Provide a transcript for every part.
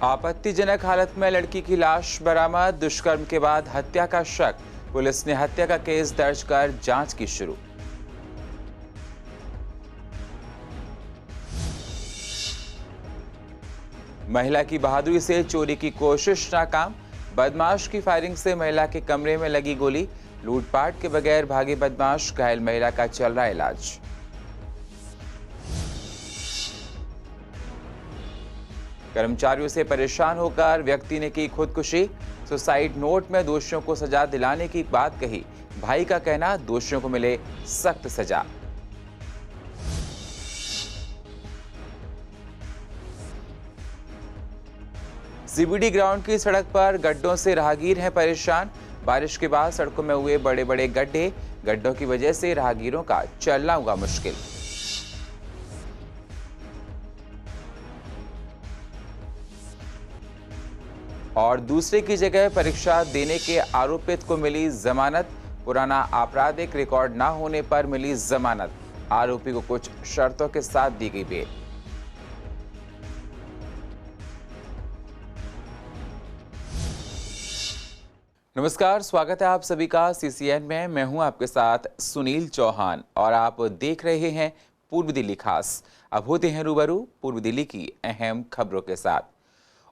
आपत्तिजनक हालत में लड़की की लाश बरामद। दुष्कर्म के बाद हत्या का शक। पुलिस ने हत्या का केस दर्ज कर जांच की शुरू। महिला की बहादुरी से चोरी की कोशिश नाकाम। बदमाश की फायरिंग से महिला के कमरे में लगी गोली। लूटपाट के बगैर भागे बदमाश। घायल महिला का चल रहा इलाज। कर्मचारियों से परेशान होकर व्यक्ति ने की खुदकुशी। सुसाइड नोट में दोषियों को सजा दिलाने की बात कही। भाई का कहना, दोषियों को मिले सख्त सजा। सीबीडी ग्राउंड की सड़क पर गड्ढों से राहगीर हैं परेशान। बारिश के बाद सड़कों में हुए बड़े बड़े गड्ढे। गड्ढों की वजह से राहगीरों का चलना हुआ मुश्किल। और दूसरे की जगह परीक्षा देने के आरोपित को मिली जमानत। पुराना आपराधिक रिकॉर्ड न होने पर मिली जमानत। आरोपी को कुछ शर्तों के साथ दी गई बेल। नमस्कार, स्वागत है आप सभी का सीसीएन में। मैं हूं आपके साथ सुनील चौहान और आप देख रहे हैं पूर्व दिल्ली खास। अब होते हैं रूबरू पूर्व दिल्ली की अहम खबरों के साथ।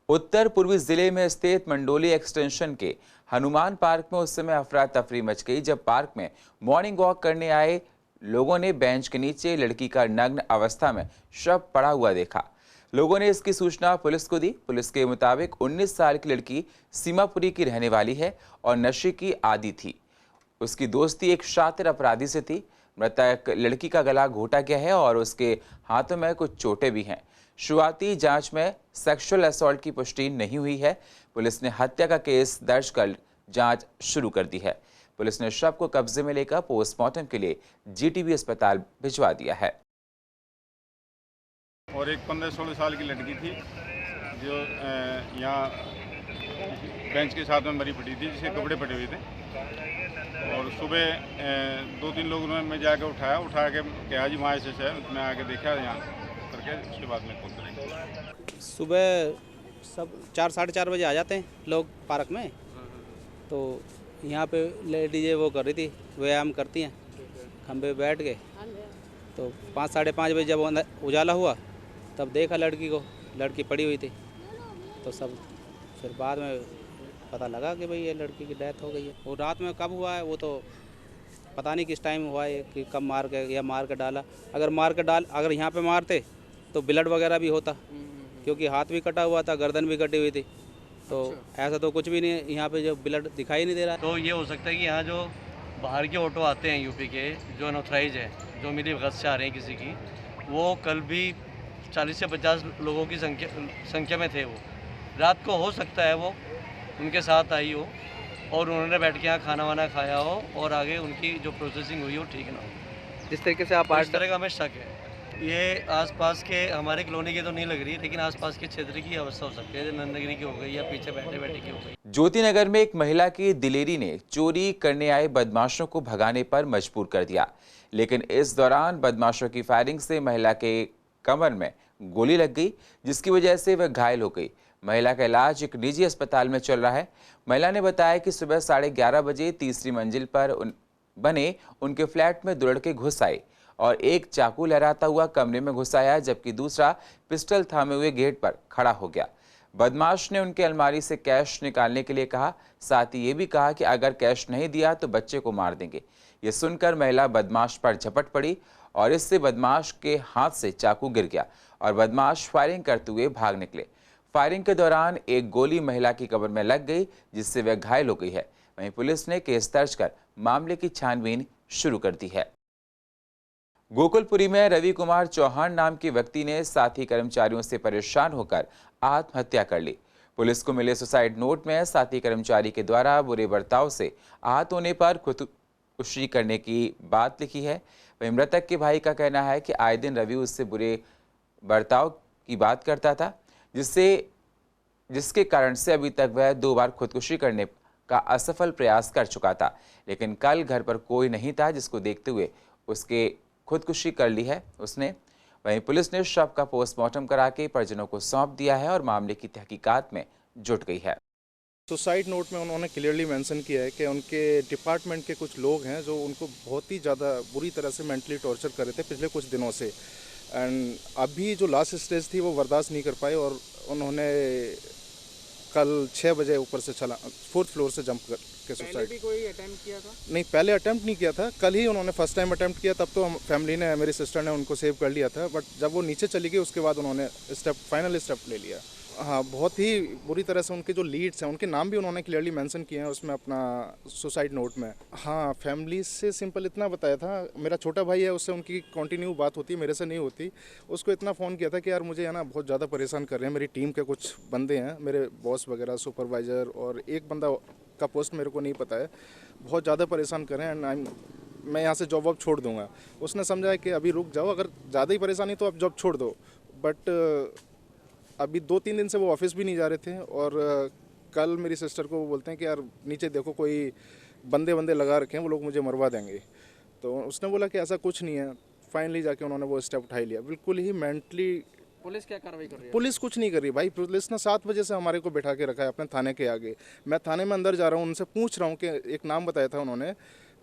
उत्तर पूर्वी जिले में स्थित मंडोली एक्सटेंशन के हनुमान पार्क में उस समय अफरा तफरी मच गई जब पार्क में मॉर्निंग वॉक करने आए लोगों ने बेंच के नीचे लड़की का नग्न अवस्था में शव पड़ा हुआ देखा। लोगों ने इसकी सूचना पुलिस को दी। पुलिस के मुताबिक 19 साल की लड़की सीमापुरी की रहने वाली है और नशे की आदी थी। उसकी दोस्ती एक शातिर अपराधी से थी। मृतक लड़की का गला घोटा गया है और उसके हाथों में कुछ चोटें भी हैं। शुरुआती जांच में सेक्सुअल असॉल्ट की पुष्टि नहीं हुई है। पुलिस ने हत्या का केस दर्ज कर जांच शुरू कर दी है। पुलिस ने शव को कब्जे में लेकर पोस्टमार्टम के लिए जीटीबी अस्पताल भिजवा दिया है। और एक 15-16 साल की लड़की थी जो यहाँ बेंच के साथ में मरी पड़ी थी, जिसके कपड़े पड़े हुए थे। और सुबह 2-3 लोगों ने मैं जाकर उठा के कहा जी वहाँ ऐसे है। मैं आके देखा यहाँ करके, उसके बाद में कॉल करेंगे। सुबह सब 4-4:30 बजे आ जाते हैं लोग पार्क में। तो यहाँ पे लेडीज़ें वो कर रही थी, व्यायाम करती हैं, खंबे पे बैठ के। तो 5-5:30 बजे जब उजाला हुआ तब देखा लड़की को, लड़की पड़ी हुई थी। तो सब फिर बाद में पता लगा कि भाई ये लड़की की डेथ हो गई है। वो रात में कब हुआ है वो तो पता नहीं किस टाइम हुआ है, कि कब मार के या मार के डाला। अगर यहाँ पे मारते तो ब्लड वगैरह भी होता, क्योंकि हाथ भी कटा हुआ था, गर्दन भी कटी हुई थी। तो ऐसा तो कुछ भी नहीं है, यहाँ पे जो ब्लड दिखाई नहीं दे रहा। तो ये हो सकता है कि यहाँ जो बाहर के ऑटो आते हैं यूपी के, जो अनऑथराइज है, जो मिली भगत से आ रहे हैं किसी की, वो कल भी 40 से 50 लोगों की संख्या में थे। वो रात को हो सकता है वो उनके साथ आई हो और उन्होंने बैठ के यहाँ खाना वाना खाया हो और आगे उनकी जो प्रोसेसिंग हुई हो ठीक ना हो। जिस तरीके से आप इस तरह का हमें शक है। ये आसपास के हमारे कॉलोनी की तो नहीं लग रही, लेकिन आसपास के क्षेत्र की अवस्था हो सकती है, जैसे नंदगिरी की हो गई या पीछे बैठे बैठे की हो गई। ज्योतिनगर में एक महिला की दिलेरी ने चोरी करने आए बदमाशों को भगाने पर मजबूर कर दिया, लेकिन इस दौरान बदमाशों की फायरिंग से महिला के कमर में गोली लग गई, जिसकी वजह से वह घायल हो गई। महिला का इलाज एक निजी अस्पताल में चल रहा है। महिला ने बताया कि सुबह 11:30 बजे तीसरी मंजिल पर बने उनके फ्लैट में 2 लड़के घुस आए और एक चाकू लहराता हुआ कमरे में घुस आया, जबकि दूसरा पिस्टल थामे हुए गेट पर खड़ा हो गया। बदमाश ने उनके अलमारी से कैश निकालने के लिए कहा, साथ ही ये भी कहा कि अगर कैश नहीं दिया तो बच्चे को मार देंगे। ये सुनकर महिला बदमाश पर झपट पड़ी और इससे बदमाश के हाथ से चाकू गिर गया और बदमाश फायरिंग करते हुए भाग निकले। फायरिंग के दौरान एक गोली महिला की कमर में लग गई, जिससे वह घायल हो गई है। वहीं पुलिस ने केस दर्ज कर मामले की छानबीन शुरू कर दी है। गोकुलपुरी में रवि कुमार चौहान नाम के व्यक्ति ने साथी कर्मचारियों से परेशान होकर आत्महत्या कर ली। पुलिस को मिले सुसाइड नोट में साथी कर्मचारी के द्वारा बुरे बर्ताव से आहत होने पर खुदकुशी करने की बात लिखी है। वहीं मृतक के भाई का कहना है कि आए दिन रवि उससे बुरे बर्ताव की बात करता था, जिसके कारण से अभी तक वह 2 बार खुदकुशी करने का असफल प्रयास कर चुका था, लेकिन कल घर पर कोई नहीं था, जिसको देखते हुए उसके खुदकुशी कर ली है उसने। वहीं पुलिस ने शव का पोस्टमार्टम करा के परिजनों को सौंप दिया है और मामले की तहकीकात में जुट गई है। सुसाइड नोट में उन्होंने क्लियरली मेंशन किया है कि उनके डिपार्टमेंट के कुछ लोग हैं जो उनको बहुत ही ज़्यादा बुरी तरह से मेंटली टॉर्चर कर रहे थे पिछले कुछ दिनों से, एंड अभी जो लास्ट स्टेज थी वो बर्दाश्त नहीं कर पाए और उन्होंने कल 6 बजे ऊपर से 4th फ्लोर से जंप करके सुसाइड। पहले भी कोई अटेम्प्ट किया था? नहीं, पहले अटेम्प्ट नहीं किया था, कल ही उन्होंने फर्स्ट टाइम अटेम्प्ट किया। तब तो फैमिली ने, मेरी सिस्टर ने उनको सेव कर लिया था, बट जब वो नीचे चली गई उसके बाद उन्होंने फाइनल स्टेप ले लिया। हाँ, बहुत ही बुरी तरह से उनके जो लीड्स हैं उनके नाम भी उन्होंने क्लियरली मेंशन किए हैं उसमें अपना सुसाइड नोट में। हाँ, फैमिली से सिंपल इतना बताया था, मेरा छोटा भाई है उससे उनकी कंटिन्यू बात होती है, मेरे से नहीं होती। उसको इतना फ़ोन किया था कि यार मुझे है ना बहुत ज़्यादा परेशान कर रहे हैं, मेरी टीम के कुछ बंदे हैं, मेरे बॉस वगैरह, सुपरवाइज़र, और एक बंदा का पोस्ट मेरे को नहीं पता है, बहुत ज़्यादा परेशान कर रहे हैं एंड मैं यहाँ से जॉब वॉब छोड़ दूँगा। उसने समझा कि अभी रुक जाओ, अगर ज़्यादा ही परेशानी तो आप जॉब छोड़ दो। बट अभी 2-3 दिन से वो ऑफिस भी नहीं जा रहे थे और कल मेरी सिस्टर को वो बोलते हैं कि यार नीचे देखो कोई बंदे लगा रखे हैं, वो लोग मुझे मरवा देंगे। तो उसने बोला कि ऐसा कुछ नहीं है। फाइनली जाके उन्होंने वो स्टेप उठा लिया। बिल्कुल ही मेंटली। पुलिस क्या कार्रवाई कर रही है? पुलिस कुछ नहीं कर रही भाई। पुलिस ने 7 बजे से हमारे को बैठा के रखा है अपने थाने के आगे। मैं थाने में अंदर जा रहा हूँ, उनसे पूछ रहा हूँ कि एक नाम बताया था उन्होंने,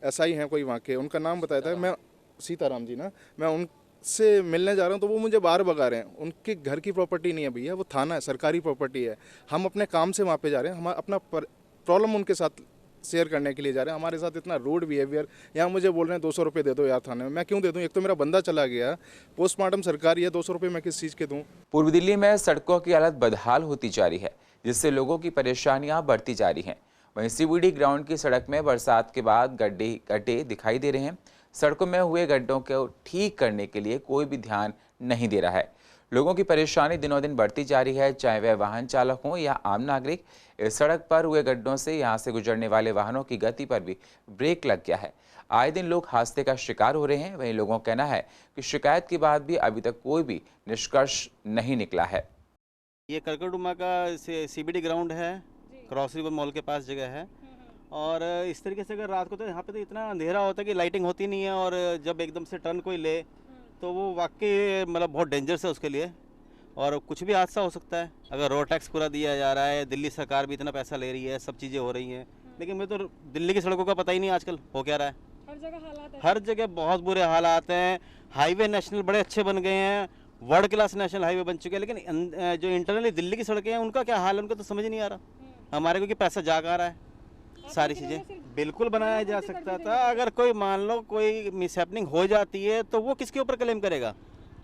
SI हैं कोई वहाँ के, उनका नाम बताया था, मैं सीताराम जी ना, मैं उनसे मिलने जा रहा हूँ तो वो मुझे बाहर भगा रहे हैं। उनके घर की प्रॉपर्टी नहीं है भैया, वो थाना है, सरकारी प्रॉपर्टी है। हम अपने काम से वहाँ पे जा रहे हैं, हम अपना प्रॉब्लम उनके साथ शेयर करने के लिए जा रहे हैं। हमारे साथ इतना रूड बिहेवियर। यहाँ मुझे बोल रहे हैं 200 रुपये दे दो यार थाने में। मैं क्यों दे दूँ? एक तो मेरा बंदा चला गया, पोस्टमार्टम सरकारी है, 200 रुपये मैं किस चीज़ के दूँ? पूर्वी दिल्ली में सड़कों की हालत बदहाल होती जा रही है, जिससे लोगों की परेशानियां बढ़ती जा रही हैं। वहीं CBD ग्राउंड की सड़क में बरसात के बाद गड्ढे दिखाई दे रहे हैं। सड़कों में हुए गड्ढों को ठीक करने के लिए कोई भी ध्यान नहीं दे रहा है। लोगों की परेशानी दिनों दिन बढ़ती जा रही है, चाहे वह वाहन चालक हों या आम नागरिक। इस सड़क पर हुए गड्ढों से यहां से गुजरने वाले वाहनों की गति पर भी ब्रेक लग गया है। आए दिन लोग हादसे का शिकार हो रहे हैं। वहीं लोगों का कहना है कि शिकायत के बाद भी अभी तक कोई भी निष्कर्ष नहीं निकला है। ये करकटडुमा का CBD ग्राउंड है, क्रॉस रिवर मॉल के पास जगह है। और इस तरीके से अगर रात को, तो यहाँ पे तो इतना अंधेरा होता है कि लाइटिंग होती नहीं है, और जब एकदम से टर्न कोई ले तो वो वाकई मतलब बहुत डेंजरस है उसके लिए, और कुछ भी हादसा हो सकता है। अगर रोड टैक्स पूरा दिया जा रहा है, दिल्ली सरकार भी इतना पैसा ले रही है, सब चीज़ें हो रही हैं, लेकिन मुझे तो दिल्ली की सड़कों का पता ही नहीं आजकल हो क्या रहा है। हर जगह हालात है, हर जगह बहुत बुरे हालात हैं। हाईवे नेशनल बड़े अच्छे बन गए हैं, वर्ल्ड क्लास नेशनल हाईवे बन चुके हैं, लेकिन जो इंटरनली दिल्ली की सड़कें हैं उनका क्या हाल है, उनको तो समझ नहीं आ रहा। हमारे को कि पैसा जा आ रहा है, सारी चीज़ें बिल्कुल बनाया जा सकता था। अगर कोई मान लो कोई मिसहैपनिंग हो जाती है तो वो किसके ऊपर क्लेम करेगा,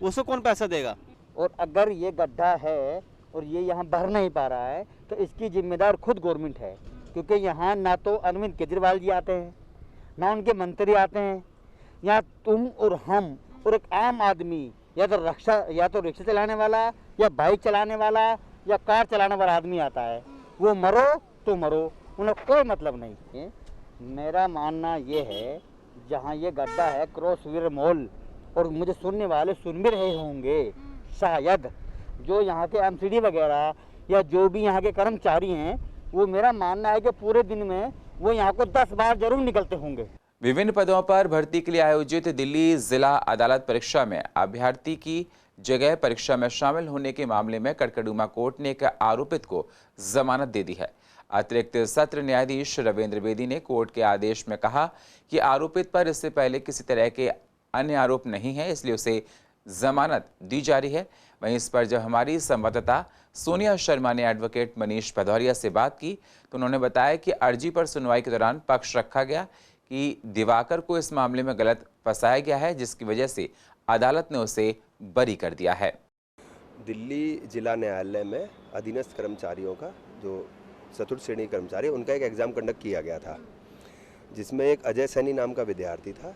उसको कौन पैसा देगा? और अगर ये गड्ढा है और ये यहाँ भर नहीं पा रहा है तो इसकी जिम्मेदार खुद गवर्नमेंट है, क्योंकि यहाँ ना तो अरविंद केजरीवाल जी आते हैं, ना उनके मंत्री आते हैं। यहाँ तुम और हम और एक आम आदमी, या तो रिक्शा चलाने वाला, या बाइक चलाने वाला, या कार चलाने वाला आदमी आता है। वो मरो तो मरो, उन्हें कोई मतलब नहीं है। मेरा मानना ये है, जहाँ ये गड्ढा है क्रॉस रिवर मॉल, और मुझे सुनने वाले सुन भी रहे होंगे शायद, जो यहाँ के MCD वगैरह या जो भी यहाँ के कर्मचारी हैं, वो मेरा मानना है कि पूरे दिन में वो यहाँ को 10 बार जरूर निकलते होंगे। विभिन्न पदों पर भर्ती के लिए आयोजित दिल्ली जिला अदालत परीक्षा में अभ्यर्थी की जगह परीक्षा में शामिल होने के मामले में करकटडुमा कोर्ट ने एक आरोपित को जमानत दे दी है। अतिरिक्त सत्र न्यायाधीश रविंद्र बेदी ने कोर्ट के आदेश में कहा कि आरोपित पर इससे पहले किसी तरह के अन्य आरोप नहीं है, इसलिए उसे जमानत दी जा रही है। वहीं इस पर जब हमारी संवाददाता सोनिया शर्मा ने एडवोकेट मनीष भदौरिया से बात की तो उन्होंने बताया कि अर्जी पर सुनवाई के दौरान पक्ष रखा गया कि दिवाकर को इस मामले में गलत फंसाया गया है, जिसकी वजह से अदालत ने उसे बरी कर दिया है। दिल्ली जिला न्यायालय में अधीनस्थ कर्मचारियों का, जो चतुर्थ श्रेणी कर्मचारी, उनका एक एग्ज़ाम कंडक्ट किया गया था, जिसमें एक अजय सैनी नाम का विद्यार्थी था।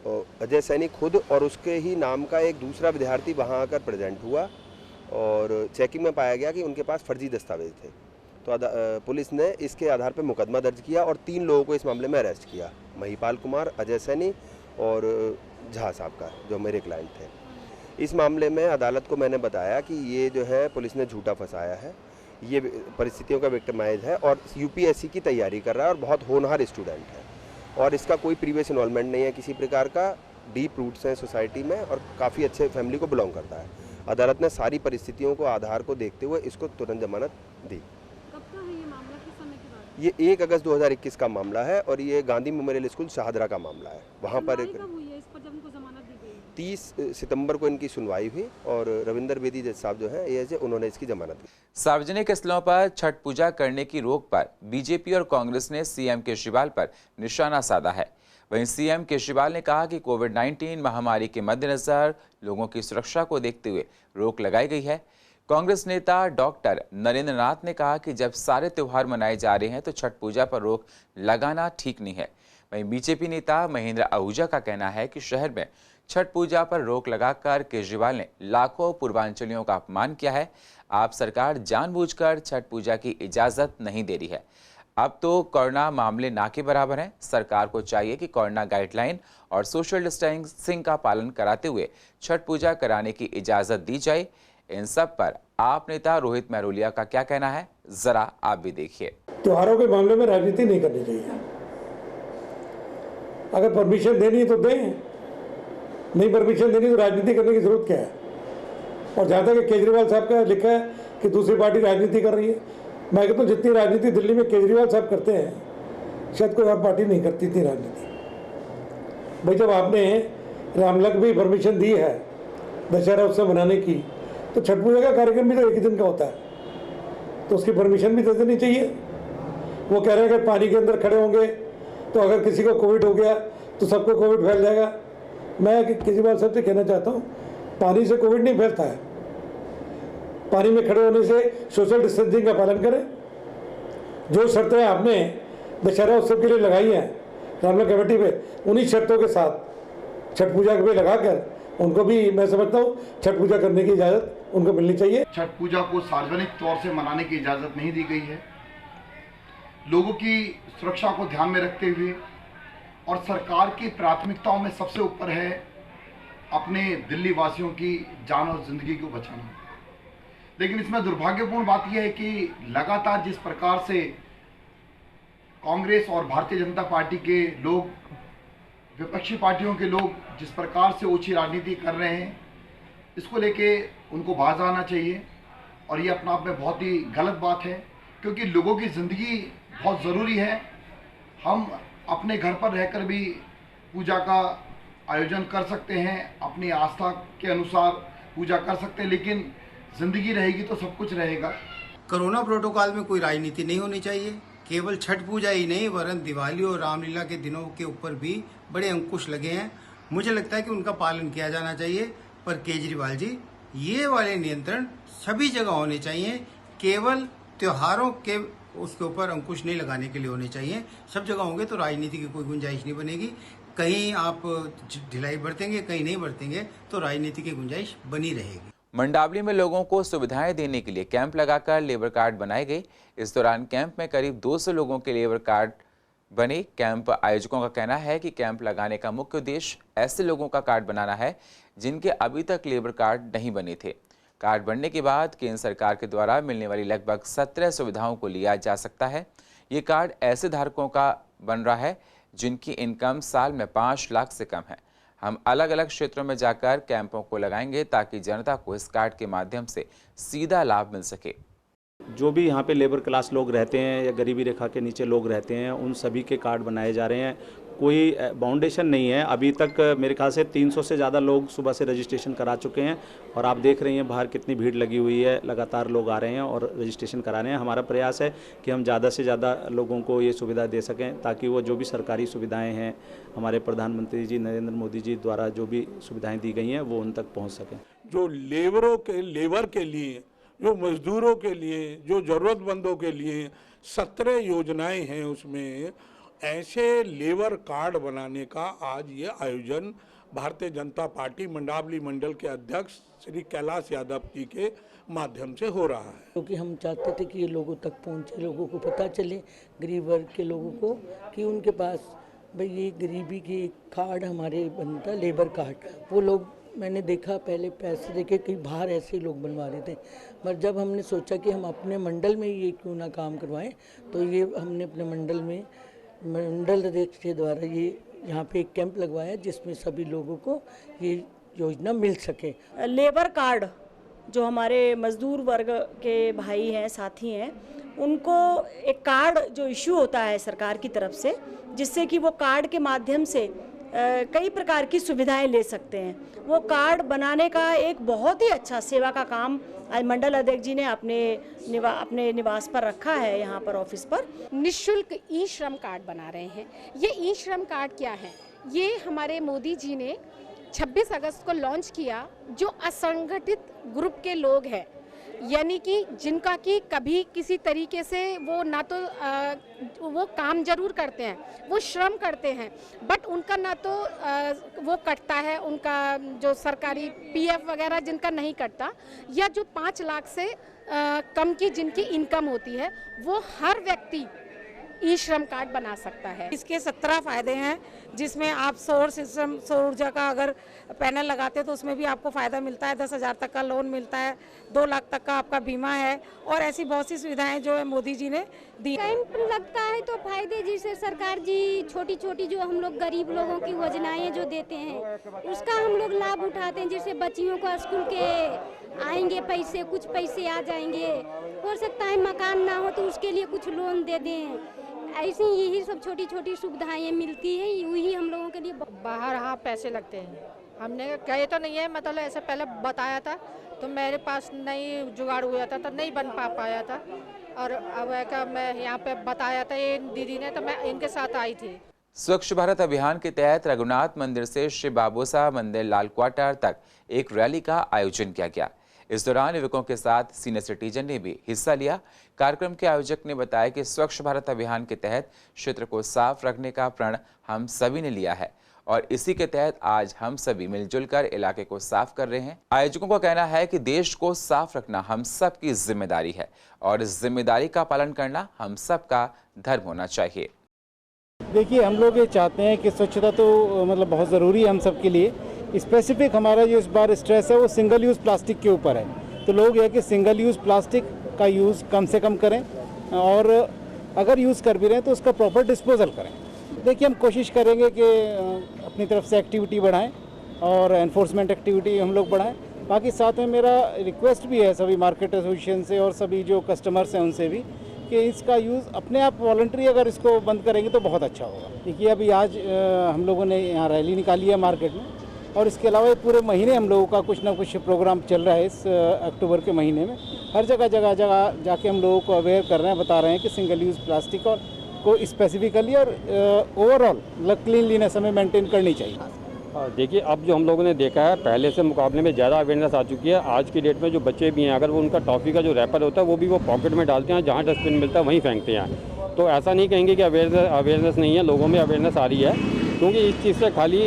और अजय सैनी खुद और उसके ही नाम का एक दूसरा विद्यार्थी वहां आकर प्रेजेंट हुआ, और चेकिंग में पाया गया कि उनके पास फर्जी दस्तावेज थे। तो पुलिस ने इसके आधार पर मुकदमा दर्ज किया और 3 लोगों को इस मामले में अरेस्ट किया, महिपाल कुमार, अजय सैनी और झा साहब का, जो मेरे क्लाइंट थे। इस मामले में अदालत को मैंने बताया कि ये जो है पुलिस ने झूठा फंसाया है, ये परिस्थितियों का विक्टिमाइज है और UPSC की तैयारी कर रहा है और बहुत होनहार स्टूडेंट है, और इसका कोई प्रीवियस इन्वॉल्वमेंट नहीं है किसी प्रकार का, डीप रूट्स हैं सोसाइटी में और काफ़ी अच्छे फैमिली को बिलोंग करता है। अदालत ने सारी परिस्थितियों को आधार को देखते हुए इसको तुरंत जमानत दी। कब का है ये मामला, किस समय की बात है? ये 1 अगस्त 2021 का मामला है और ये गांधी मेमोरियल स्कूल शाहदरा का मामला है। वहाँ पर सुनवाई कब हुई है इस पर जब इनको जमानत दी गई? 30 सितंबर को इनकी सुनवाई हुई और रविंदर बेदी जज साहब जो हैं एएसए, उन्होंने इसकी जमानत दी। सार्वजनिक स्थलों पर छठ पूजा करने की रोक पर बीजेपी और कांग्रेस ने सीएम केजरीवाल पर निशाना साधा है। वहीं सीएम केजरीवाल ने कहा कि कोविड-19 महामारी के मद्देनजर लोगों की सुरक्षा को देखते हुए रोक लगाई गई है। कांग्रेस नेता डॉक्टर नरेंद्र नाथ ने कहा कि जब सारे त्योहार मनाए जा रहे हैं तो छठ पूजा पर रोक लगाना ठीक नहीं है। वहीं बीजेपी नेता महेंद्र आहूजा का कहना है कि शहर में छठ पूजा पर रोक लगाकर केजरीवाल ने लाखों पूर्वांचलियों का अपमान किया है। आप सरकार जानबूझकर छठ पूजा की इजाजत नहीं दे रही है। अब तो कोरोना मामले ना के बराबर हैं। सरकार को चाहिए कि कोरोना गाइडलाइन और सोशल डिस्टेंसिंग का पालन कराते हुए छठ पूजा कराने की इजाजत दी जाए। इन सब पर आप नेता रोहित मेहरोलिया का क्या कहना है, जरा आप भी देखिए। त्योहारों के मामले में राजनीति नहीं करनी चाहिए। अगर परमिशन देनी है तो दें, नहीं परमिशन देनी तो राजनीति करने की जरूरत क्या है। और जहाँ तक केजरीवाल साहब का लिखा है कि दूसरी पार्टी राजनीति कर रही है, मैं कहता हूँ जितनी राजनीति दिल्ली में केजरीवाल साहब करते हैं शायद कोई और पार्टी नहीं करती थी राजनीति। भाई जब आपने रामलक भी परमिशन दी है दशहरा उत्सव मनाने की, तो छठ पूजा का कार्यक्रम भी तो एक ही दिन का होता है, तो उसकी परमिशन भी दे देनी चाहिए। वो कह रहे हैं कि पानी के अंदर खड़े होंगे तो अगर किसी को कोविड हो गया तो सबको कोविड फैल जाएगा। मैं केजरीवाल साहब से कहना चाहता हूँ, पानी से कोविड नहीं फैलता है। पानी में खड़े होने से सोशल डिस्टेंसिंग का पालन करें। जो शर्तें आपने दशहरा उत्सव के लिए लगाई हैं रामलला कमेटी पे, उन्हीं शर्तों के साथ छठ पूजा पे लगाकर उनको भी मैं समझता हूँ छठ पूजा करने की इजाज़त उनको मिलनी चाहिए। छठ पूजा को सार्वजनिक तौर से मनाने की इजाज़त नहीं दी गई है। लोगों की सुरक्षा को ध्यान में रखते हुए और सरकार की प्राथमिकताओं में सबसे ऊपर है अपने दिल्ली वासियों की जान और जिंदगी को बचाना। लेकिन इसमें दुर्भाग्यपूर्ण बात यह है कि लगातार जिस प्रकार से कांग्रेस और भारतीय जनता पार्टी के लोग, विपक्षी पार्टियों के लोग जिस प्रकार से ओछी राजनीति कर रहे हैं, इसको लेके उनको बाज आना चाहिए। और ये अपने आप में बहुत ही गलत बात है, क्योंकि लोगों की ज़िंदगी बहुत ज़रूरी है। हम अपने घर पर रहकर भी पूजा का आयोजन कर सकते हैं, अपनी आस्था के अनुसार पूजा कर सकते हैं, लेकिन ज़िंदगी रहेगी तो सब कुछ रहेगा। कोरोना प्रोटोकॉल में कोई राजनीति नहीं होनी चाहिए। केवल छठ पूजा ही नहीं वरन दिवाली और रामलीला के दिनों के ऊपर भी बड़े अंकुश लगे हैं। मुझे लगता है कि उनका पालन किया जाना चाहिए। पर केजरीवाल जी, ये वाले नियंत्रण सभी जगह होने चाहिए, केवल त्योहारों के उसके ऊपर अंकुश नहीं लगाने के लिए होने चाहिए। सब जगह होंगे तो राजनीति की कोई गुंजाइश नहीं बनेगी। कहीं आप ढिलाई बरतेंगे, कहीं नहीं बरतेंगे, तो राजनीति की गुंजाइश बनी रहेगी। मंडावली में लोगों को सुविधाएं देने के लिए कैंप लगाकर लेबर कार्ड बनाए गए। इस दौरान कैंप में करीब 200 लोगों के लेबर कार्ड बने। कैंप आयोजकों का कहना है कि कैंप लगाने का मुख्य उद्देश्य ऐसे लोगों का कार्ड बनाना है जिनके अभी तक लेबर कार्ड नहीं बने थे। कार्ड बनने के बाद केंद्र सरकार के द्वारा मिलने वाली लगभग 17 सुविधाओं को लिया जा सकता है। ये कार्ड ऐसे धारकों का बन रहा है जिनकी इनकम साल में 5 लाख से कम है। हम अलग अलग क्षेत्रों में जाकर कैंपों को लगाएंगे ताकि जनता को इस कार्ड के माध्यम से सीधा लाभ मिल सके। जो भी यहाँ पे लेबर क्लास लोग रहते हैं या गरीबी रेखा के नीचे लोग रहते हैं, उन सभी के कार्ड बनाए जा रहे हैं। कोई बाउंडेशन नहीं है। अभी तक मेरे ख्याल से 300 से ज़्यादा लोग सुबह से रजिस्ट्रेशन करा चुके हैं और आप देख रहे हैं बाहर कितनी भीड़ लगी हुई है। लगातार लोग आ रहे हैं और रजिस्ट्रेशन करा रहे हैं। हमारा प्रयास है कि हम ज़्यादा से ज़्यादा लोगों को ये सुविधा दे सकें ताकि वो जो भी सरकारी सुविधाएं हैं, हमारे प्रधानमंत्री जी नरेंद्र मोदी जी द्वारा जो भी सुविधाएँ दी गई हैं वो उन तक पहुँच सकें। जो लेबर के लिए, जो मजदूरों के लिए, जो ज़रूरतमंदों के लिए 17 योजनाएं हैं, उसमें ऐसे लेबर कार्ड बनाने का आज ये आयोजन भारतीय जनता पार्टी मंडावली मंडल के अध्यक्ष श्री कैलाश यादव जी के माध्यम से हो रहा है। क्योंकि हम चाहते थे कि ये लोगों तक पहुंचे, लोगों को पता चले, गरीब वर्ग के लोगों को, कि उनके पास भाई ये गरीबी की कार्ड हमारे बनता लेबर कार्ड। वो लोग मैंने देखा पहले पैसे देके कई बाहर ऐसे लोग बनवा रहे थे, पर जब हमने सोचा कि हम अपने मंडल में ये क्यों ना काम करवाएं, तो ये हमने अपने मंडल अध्यक्ष के द्वारा ये यहाँ पे एक कैंप लगवाया जिसमें सभी लोगों को ये योजना मिल सके। लेबर कार्ड जो हमारे मजदूर वर्ग के भाई हैं, साथी हैं, उनको एक कार्ड जो इश्यू होता है सरकार की तरफ से, जिससे कि वो कार्ड के माध्यम से कई प्रकार की सुविधाएं ले सकते हैं। वो कार्ड बनाने का एक बहुत ही अच्छा सेवा का काम आज मंडल अध्यक्ष जी ने अपने निवास पर रखा है, यहाँ पर ऑफिस पर। निःशुल्क ई श्रम कार्ड बना रहे हैं। ये ई श्रम कार्ड क्या है? ये हमारे मोदी जी ने 26 अगस्त को लॉन्च किया। जो असंगठित ग्रुप के लोग हैं, यानी कि जिनका कि कभी किसी तरीके से वो ना तो वो काम जरूर करते हैं, वो श्रम करते हैं, बट उनका ना तो वो कटता है, उनका जो सरकारी पीएफ वगैरह जिनका नहीं कटता, या जो 5 लाख से कम की जिनकी इनकम होती है, वो हर व्यक्ति ई श्रम कार्ड बना सकता है। इसके 17 फायदे हैं, जिसमें आप सौर सिस्टम, सौर ऊर्जा का अगर पैनल लगाते हैं तो उसमें भी आपको फ़ायदा मिलता है। 10,000 तक का लोन मिलता है, 2 लाख तक का आपका बीमा है, और ऐसी बहुत सी सुविधाएं जो है मोदी जी ने दी। कैंप लगता है तो फायदे, जैसे सरकार जी छोटी छोटी जो हम लोग गरीब लोगों की योजनाएं जो देते हैं, उसका हम लोग लाभ उठाते हैं। जैसे बच्चियों को स्कूल के आएंगे पैसे, कुछ पैसे आ जाएंगे, हो सकता है मकान ना हो तो उसके लिए कुछ लोन दे दें। ऐसी यही सब छोटी छोटी सुविधाएं मिलती हैं, वही हम लोगों के लिए। बाहर हाँ पैसे लगते हैं, हमने कहे तो नहीं है, मतलब ऐसे पहले बताया था तो मेरे पास नहीं जुगाड़ हुआ था तो नहीं बन पाया था, और अब का मैं यहाँ पे बताया था ये दीदी ने, तो मैं इनके साथ आई थी। स्वच्छ भारत अभियान के तहत रघुनाथ मंदिर से श्री बाबूसा मंदिर लाल क्वार्टर तक एक रैली का आयोजन किया गया। इस दौरान युवकों के साथ सीनियर सिटीजन ने भी हिस्सा लिया। कार्यक्रम के आयोजक ने बताया कि स्वच्छ भारत अभियान के तहत क्षेत्र को साफ रखने का प्रण हम सभी ने लिया है और इसी के तहत आज हम सभी मिलजुल कर इलाके को साफ कर रहे हैं। आयोजकों का कहना है कि देश को साफ रखना हम सब की जिम्मेदारी है और इस जिम्मेदारी का पालन करना हम सब का धर्म होना चाहिए। देखिए, हम लोग ये चाहते हैं कि स्वच्छता तो मतलब बहुत ज़रूरी है हम सब के लिए। स्पेसिफिक हमारा जो इस बार स्ट्रेस है वो सिंगल यूज़ प्लास्टिक के ऊपर है। तो लोग ये कि सिंगल यूज़ प्लास्टिक का यूज़ कम से कम करें, और अगर यूज़ कर भी रहे हैं तो उसका प्रॉपर डिस्पोजल करें। देखिए, हम कोशिश करेंगे कि अपनी तरफ से एक्टिविटी बढ़ाएं और एनफोर्समेंट एक्टिविटी हम लोग बढ़ाएं। बाकी साथ में मेरा रिक्वेस्ट भी है सभी मार्केट एसोसिएशन से और सभी जो कस्टमर्स हैं उनसे भी, कि इसका यूज़ अपने आप वॉलंटरी अगर इसको बंद करेंगे तो बहुत अच्छा होगा। देखिए, अभी आज हम लोगों ने यहाँ रैली निकाली है मार्केट में, और इसके अलावा पूरे महीने हम लोगों का कुछ ना कुछ प्रोग्राम चल रहा है। इस अक्टूबर के महीने में हर जगह जाके हम लोगों को अवेयर कर रहे हैं, बता रहे हैं कि सिंगल यूज़ प्लास्टिक और को स्पेसिफिकली और ओवरऑल क्लीनलीनेस हमें मेंटेन करनी चाहिए। देखिए, अब जो हम लोगों ने देखा है पहले से मुकाबले में ज़्यादा अवेयरनेस आ चुकी है। आज की डेट में जो बच्चे भी हैं, अगर वो उनका टॉफ़ी का जो रैपर होता है वो भी वो पॉकेट में डालते हैं, जहाँ डस्टबिन मिलता है वहीं फेंकते हैं। तो ऐसा नहीं कहेंगे कि अवेयरनेस नहीं है, लोगों में अवेयरनेस आ रही है, क्योंकि इस चीज़ से खाली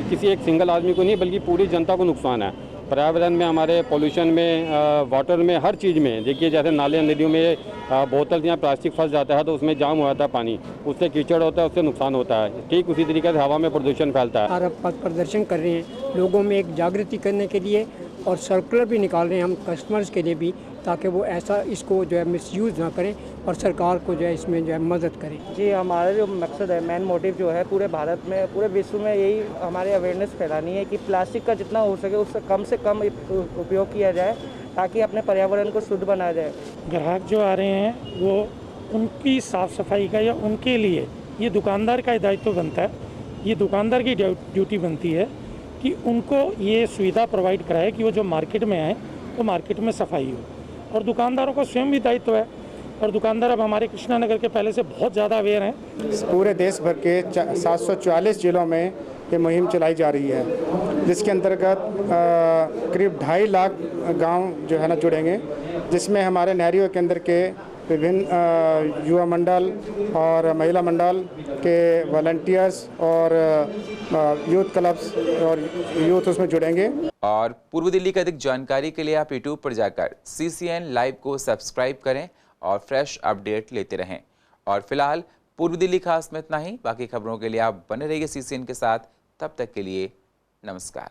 किसी एक सिंगल आदमी को नहीं बल्कि पूरी जनता को नुकसान है। पर्यावरण में, हमारे पोल्यूशन में, वाटर में, हर चीज़ में। देखिए, जैसे नाले नदियों में बोतल या प्लास्टिक फंस जाता है तो उसमें जाम हो जाता है पानी, उससे कीचड़ होता है, उससे नुकसान होता है। ठीक उसी तरीके से हवा में प्रदूषण फैलता है। आप पथ प्रदर्शन कर रहे हैं लोगों में एक जागृति करने के लिए, और सर्कुलर भी निकाल रहे हैं हम कस्टमर्स के लिए भी, ताकि वो ऐसा इसको जो है मिसयूज़ ना करें और सरकार को जो है इसमें जो है मदद करें। जी, हमारा जो मकसद है, मेन मोटिव जो है पूरे भारत में, पूरे विश्व में यही हमारे अवेयरनेस फैलानी है कि प्लास्टिक का जितना हो सके उससे कम उपयोग किया जाए, ताकि अपने पर्यावरण को शुद्ध बनाया जाए। ग्राहक जो आ रहे हैं वो उनकी साफ़ सफाई का या उनके लिए ये दुकानदार का दायित्व बनता है, ये दुकानदार की ड्यूटी बनती है कि उनको ये सुविधा प्रोवाइड कराए कि वो जो मार्केट में आए तो मार्केट में सफाई हो, और दुकानदारों का स्वयं भी दायित्व है। और दुकानदार अब हमारे कृष्णा नगर के पहले से बहुत ज़्यादा अवेयर हैं। पूरे देश भर के 744 जिलों में ये मुहिम चलाई जा रही है, जिसके अंतर्गत करीब 2.5 लाख गांव जो है ना जुड़ेंगे, जिसमें हमारे नहरियों के अंदर के विभिन्न युवा मंडल और महिला मंडल के वॉलंटियर्स और यूथ क्लब्स और यूथ उसमें जुड़ेंगे। और पूर्व दिल्ली की अधिक जानकारी के लिए आप यूट्यूब पर जाकर CCN लाइव को सब्सक्राइब करें और फ्रेश अपडेट लेते रहें। और फिलहाल पूर्व दिल्ली खास में इतना ही। बाकी खबरों के लिए आप बने रहिए CCN के साथ। तब तक के लिए नमस्कार।